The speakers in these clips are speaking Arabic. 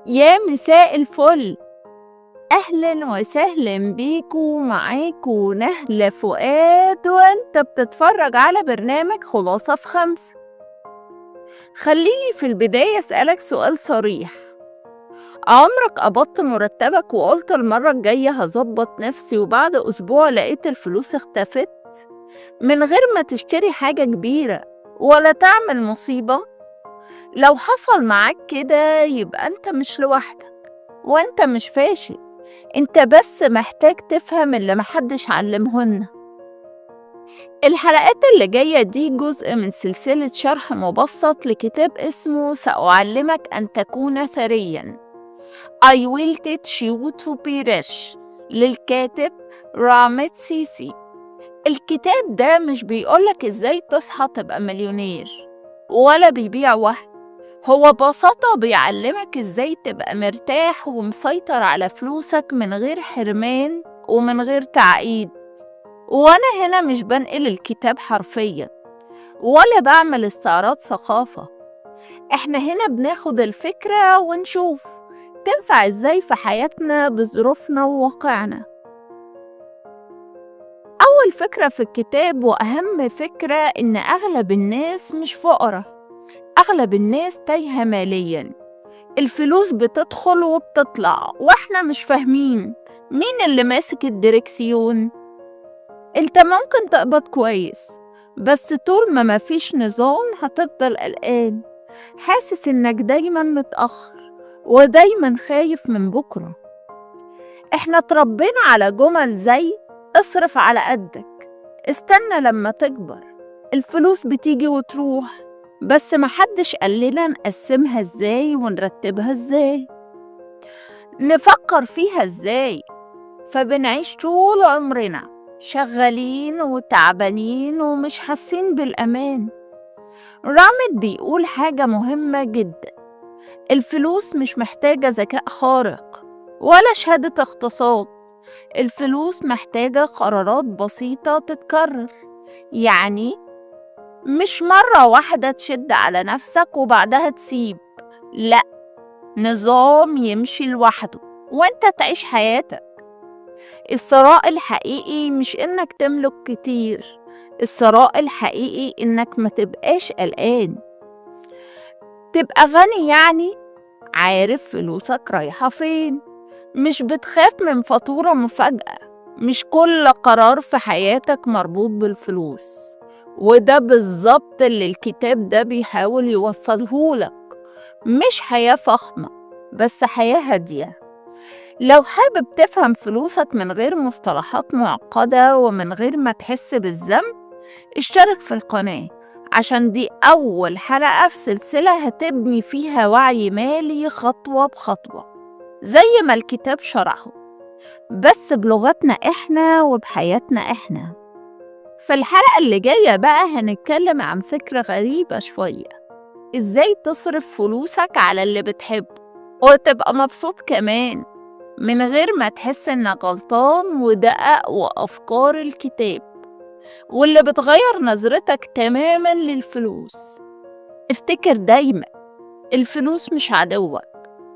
يا مساء الفل، أهلا وسهلا بيكو، معاكو نهلة فؤاد وانت بتتفرج على برنامج خلاصة في 5. خليني في البداية أسألك سؤال صريح. عمرك قبضت مرتبك وقلت المرة الجاية هظبط نفسي وبعد أسبوع لقيت الفلوس اختفت من غير ما تشتري حاجة كبيرة ولا تعمل مصيبة؟ لو حصل معاك كده يبقى انت مش لوحدك وانت مش فاشل، انت بس محتاج تفهم اللي محدش علمهن. الحلقات اللي جاية دي جزء من سلسلة شرح مبسط لكتاب اسمه سأعلمك أن تكون ثرياً I will teach you to be rich للكاتب رامت سيسي. الكتاب ده مش بيقولك ازاي تصحى تبقى مليونير ولا بيبيع وهم، هو ببساطة بيعلمك ازاي تبقى مرتاح ومسيطر على فلوسك من غير حرمان ومن غير تعقيد. وانا هنا مش بنقل الكتاب حرفيا ولا بعمل استعراض ثقافة، احنا هنا بناخد الفكرة ونشوف تنفع ازاي في حياتنا بظروفنا وواقعنا. أول فكرة في الكتاب وأهم فكرة إن أغلب الناس مش فقراء، أغلب الناس تايهة مالياً، الفلوس بتدخل وبتطلع وإحنا مش فاهمين مين اللي ماسك الدركسيون. أنت ممكن تقبض كويس بس طول ما مفيش نظام هتفضل قلقان، حاسس إنك دايماً متأخر ودايماً خايف من بكرة. إحنا اتربينا على جمل زي اصرف على قدك، استنى لما تكبر، الفلوس بتيجي وتروح، بس محدش قالنا نقسمها ازاي ونرتبها ازاي، نفكر فيها ازاي. فبنعيش طول عمرنا شغالين وتعبانين ومش حاسين بالأمان. رامد بيقول حاجة مهمة جدا، الفلوس مش محتاجة ذكاء خارق ولا شهادة اقتصاد، الفلوس محتاجة قرارات بسيطة تتكرر. يعني مش مرة واحدة تشد على نفسك وبعدها تسيب، لأ، نظام يمشي لوحده وانت تعيش حياتك. الثراء الحقيقي مش انك تملك كتير، الثراء الحقيقي انك ما تبقاش قلقان. تبقى غني يعني عارف فلوسك رايحة فين، مش بتخاف من فاتورة مفاجأة، مش كل قرار في حياتك مربوط بالفلوس. وده بالظبط اللي الكتاب ده بيحاول يوصلهولك، مش حياة فخمة بس حياة هادية. لو حابب تفهم فلوسك من غير مصطلحات معقدة ومن غير ما تحس بالذنب، اشترك في القناة عشان دي أول حلقة في سلسلة هتبني فيها وعي مالي خطوة بخطوة زي ما الكتاب شرحه، بس بلغتنا إحنا وبحياتنا إحنا. في الحلقة اللي جاية بقى هنتكلم عن فكرة غريبة شوية، إزاي تصرف فلوسك على اللي بتحبه وتبقى مبسوط كمان من غير ما تحس إنك غلطان. وده أقوى أفكار الكتاب واللي بتغير نظرتك تماما للفلوس. افتكر دايما الفلوس مش عدوك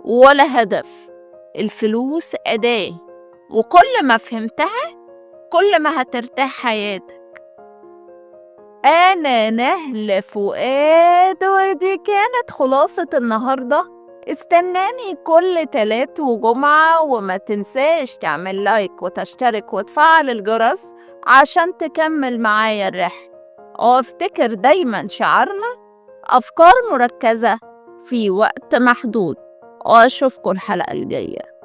ولا هدف، الفلوس أداة، وكل ما فهمتها كل ما هترتاح حياتك. أنا نهلة فؤاد ودي كانت خلاصة النهاردة. استناني كل تلات وجمعة وما تنساش تعمل لايك وتشترك وتفعل الجرس عشان تكمل معايا الرحلة. وافتكر دايما شعارنا أفكار مركزة في وقت محدود، وأشوفكم الحلقة الجاية.